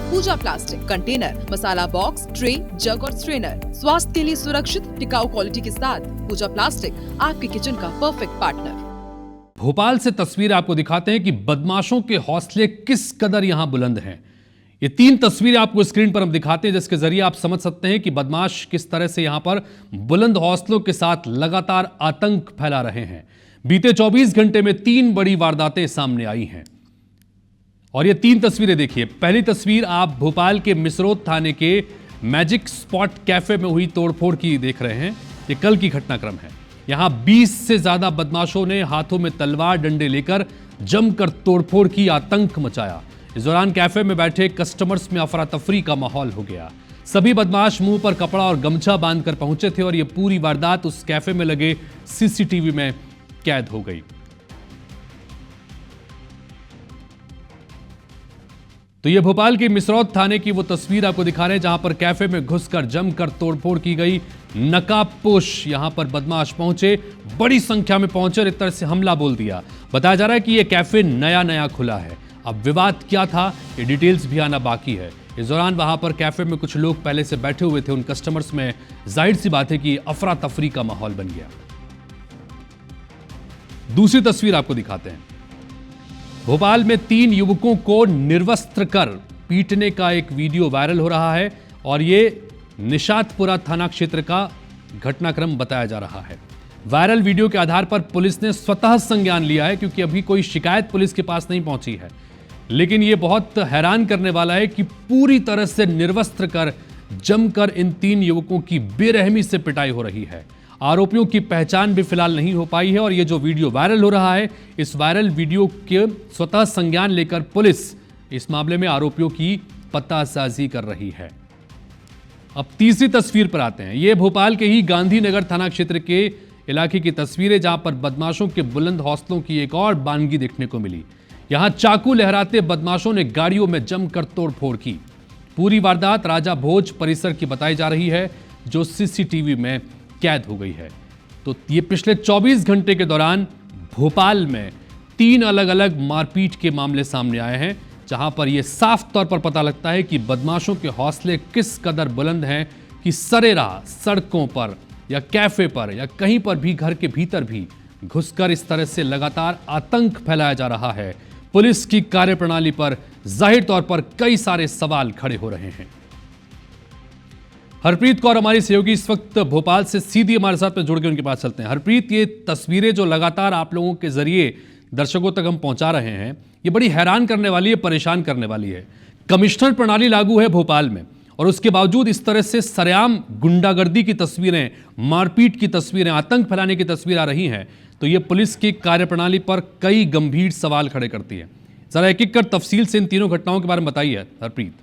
पूजा plastic, container, मसाला box, tray, जग और strainer. स्वास्थ्य के लिए सुरक्षित टिकाऊ क्वालिटी के साथ पूजा प्लास्टिक आपके किचन का परफेक्ट पार्टनर। भोपाल से तस्वीर आपको दिखाते हैं कि बदमाशों के हौसले किस कदर यहां बुलंद हैं। ये 3 तस्वीरें आपको स्क्रीन पर हम दिखाते हैं, जिसके जरिए आप समझ सकते हैं कि बदमाश किस तरह से यहां पर बुलंद हौसलों के साथ लगातार आतंक फैला रहे हैं। बीते 24 घंटे में 3 बड़ी वारदातें सामने आई हैं और ये 3 तस्वीरें देखिए। पहली तस्वीर आप भोपाल के मिसरोद थाने के मैजिक स्पॉट कैफे में हुई तोड़फोड़ की देख रहे हैं। ये कल की घटनाक्रम है। यहां 20 से ज्यादा बदमाशों ने हाथों में तलवार डंडे लेकर जमकर तोड़फोड़ की, आतंक मचाया। इस दौरान कैफे में बैठे कस्टमर्स में अफरा तफरी का माहौल हो गया। सभी बदमाश मुंह पर कपड़ा और गमछा बांधकर पहुंचे थे और यह पूरी वारदात उस कैफे में लगे सीसीटीवी में कैद हो गई। तो यह भोपाल के मिसरौद थाने की वो तस्वीर आपको दिखा रहे हैं जहां पर कैफे में घुसकर जमकर तोड़फोड़ की गई। नकाबपोश यहां पर बदमाश पहुंचे, बड़ी संख्या में पहुंचे और एक तरह से हमला बोल दिया। बताया जा रहा है कि यह कैफे नया खुला है। अब विवाद क्या था, ये डिटेल्स भी आना बाकी है। इस दौरान वहां पर कैफे में कुछ लोग पहले से बैठे हुए थे। उन कस्टमर्स में जाहिर सी बात है कि अफरा तफरी का माहौल बन गया। दूसरी तस्वीर आपको दिखाते हैं। भोपाल में 3 युवकों को निर्वस्त्र कर पीटने का एक वीडियो वायरल हो रहा है और यह निशातपुरा थाना क्षेत्र का घटनाक्रम बताया जा रहा है। वायरल वीडियो के आधार पर पुलिस ने स्वतः संज्ञान लिया है, क्योंकि अभी कोई शिकायत पुलिस के पास नहीं पहुंची है। लेकिन यह बहुत हैरान करने वाला है कि पूरी तरह से निर्वस्त्र कर जमकर इन 3 युवकों की बेरहमी से पिटाई हो रही है। आरोपियों की पहचान भी फिलहाल नहीं हो पाई है और यह जो वीडियो वायरल हो रहा है, इस वायरल वीडियो के स्वतः संज्ञान लेकर पुलिस इस मामले में आरोपियों की पतासाजी कर रही है। अब तीसरी तस्वीर पर आते हैं। यह भोपाल के ही गांधीनगर थाना क्षेत्र के इलाके की तस्वीरें, जहां पर बदमाशों के बुलंद हौसलों की एक और बानगी देखने को मिली। यहां चाकू लहराते बदमाशों ने गाड़ियों में जमकर तोड़फोड़ की। पूरी वारदात राजा भोज परिसर की बताई जा रही है, जो सीसीटीवी में कैद हो गई है। तो ये पिछले 24 घंटे के दौरान भोपाल में 3 अलग अलग मारपीट के मामले सामने आए हैं, जहां पर यह साफ तौर पर पता लगता है कि बदमाशों के हौसले किस कदर बुलंद हैं कि सरेराह सड़कों पर या कैफे पर या कहीं पर भी, घर के भीतर भी घुसकर इस तरह से लगातार आतंक फैलाया जा रहा है। पुलिस की कार्यप्रणाली पर जाहिर तौर पर कई सारे सवाल खड़े हो रहे हैं। हरप्रीत कौर हमारी सहयोगी इस वक्त भोपाल से सीधी हमारे साथ में जुड़ के उनके पास चलते हैं। हरप्रीत, ये तस्वीरें जो लगातार आप लोगों के जरिए दर्शकों तक हम पहुंचा रहे हैं, ये बड़ी हैरान करने वाली है, परेशान करने वाली है। कमिश्नर प्रणाली लागू है भोपाल में और उसके बावजूद इस तरह से सरेआम गुंडागर्दी की तस्वीरें, मारपीट की तस्वीरें, आतंक फैलाने की तस्वीर आ रही हैं, तो ये पुलिस की कार्यप्रणाली पर कई गंभीर सवाल खड़े करती है। जरा एक एक कर तफसील से इन तीनों घटनाओं के बारे में बताइए हरप्रीत।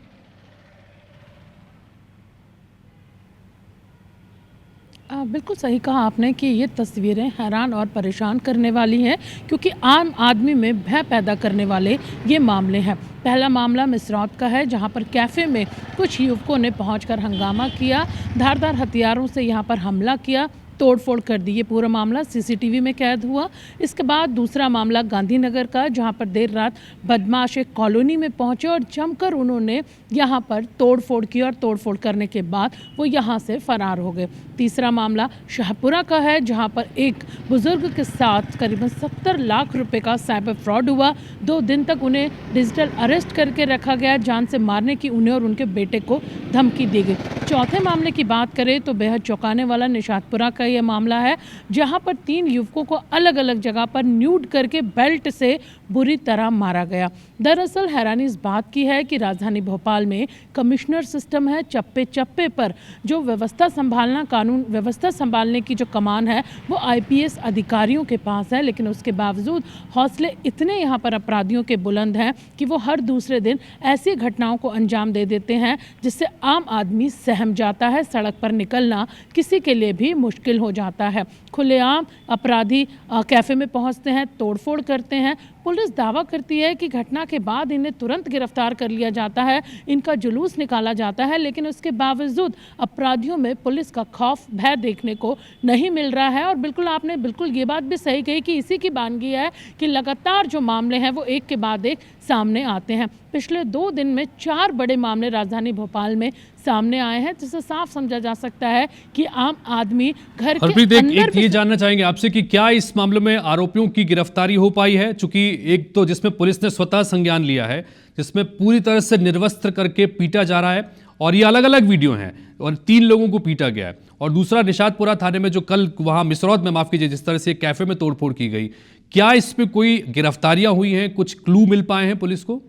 बिल्कुल सही कहा आपने कि ये तस्वीरें हैरान और परेशान करने वाली हैं, क्योंकि आम आदमी में भय पैदा करने वाले ये मामले हैं। पहला मामला मिसरौद का है, जहां पर कैफ़े में कुछ युवकों ने पहुंचकर हंगामा किया, धारदार हथियारों से यहां पर हमला किया, तोड़फोड़ कर दी। ये पूरा मामला सीसीटीवी में कैद हुआ। इसके बाद दूसरा मामला गांधीनगर का, जहां पर देर रात बदमाश एक कॉलोनी में पहुंचे और जमकर उन्होंने यहां पर तोड़फोड़ की और तोड़फोड़ करने के बाद वो यहां से फरार हो गए। तीसरा मामला शाहपुरा का है, जहां पर एक बुजुर्ग के साथ करीबन 70 लाख रुपए का साइबर फ्रॉड हुआ। 2 दिन तक उन्हें डिजिटल अरेस्ट करके रखा गया, जान से मारने की उन्हें और उनके बेटे को धमकी दी गई। चौथे मामले की बात करें तो बेहद चौंकाने वाला निशातपुरा का यह मामला है, जहां पर 3 युवकों को अलग अलग जगह पर न्यूड करके बेल्ट से बुरी तरह मारा गया। दरअसल हैरानी इस बात की है कि राजधानी भोपाल में कमिश्नर सिस्टम है, चप्पे चप्पे पर जो व्यवस्था संभालना, कानून व्यवस्था संभालने की जो कमान है वो आईपीएस अधिकारियों के पास है, लेकिन उसके बावजूद हौसले इतने यहाँ पर अपराधियों के बुलंद हैं कि वो हर दूसरे दिन ऐसी घटनाओं को अंजाम दे देते हैं जिससे आम आदमी सहम जाता है। सड़क पर निकलना किसी के लिए भी मुश्किल हो जाता है। खुलेआम अपराधी कैफ़े में पहुंचते हैं, तोड़फोड़ करते हैं, पुलिस दावा करती है कि घटना के बाद इन्हें तुरंत गिरफ्तार कर लिया जाता है, इनका जुलूस निकाला जाता है, लेकिन उसके बावजूद अपराधियों में पुलिस का खौफ भय देखने को नहीं मिल रहा है। और बिल्कुल आपने ये बात भी सही कही कि इसी की वानगी है कि लगातार जो मामले हैं वो एक के बाद एक सामने आते हैं। पिछले 2 दिन में 4 बड़े मामले राजधानी भोपाल में सामने आए हैं, जिससे साफ समझा जा सकता है कि आम आदमी घर के हरप्रीत, अंदर एक ये जानना चाहेंगे आपसे कि क्या इस मामले में आरोपियों की गिरफ्तारी हो पाई है? चूंकि एक तो जिसमें पुलिस ने स्वतः संज्ञान लिया है, जिसमें पूरी तरह से निर्वस्त्र करके पीटा जा रहा है और ये अलग अलग वीडियो हैं और 3 लोगों को पीटा गया है, और दूसरा निशातपुरा थाने में जो कल वहां मिसरौद में, माफ कीजिए, जिस तरह से कैफे में तोड़फोड़ की गई, क्या इसमें कोई गिरफ्तारियां हुई हैं, कुछ क्लू मिल पाए हैं पुलिस को?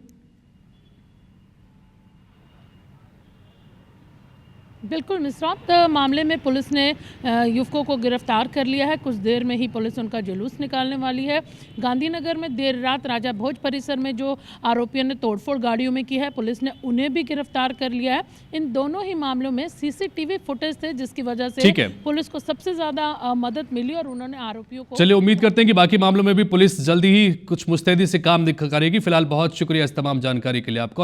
बिल्कुल, मिसरौद मामले में पुलिस ने युवकों को गिरफ्तार कर लिया है। कुछ देर में ही पुलिस उनका जुलूस निकालने वाली है। गांधीनगर में देर रात राजा भोज परिसर में जो आरोपियों ने तोड़फोड़ गाड़ियों में की है, पुलिस ने उन्हें भी गिरफ्तार कर लिया है। इन दोनों ही मामलों में सीसीटीवी फुटेज थे, जिसकी वजह से पुलिस को सबसे ज्यादा मदद मिली और उन्होंने आरोपियों को। चलिए, उम्मीद करते हैं कि बाकी मामलों में भी पुलिस जल्दी ही कुछ मुस्तैदी से काम करेगी। फिलहाल बहुत शुक्रिया इस तमाम जानकारी के लिए आपका।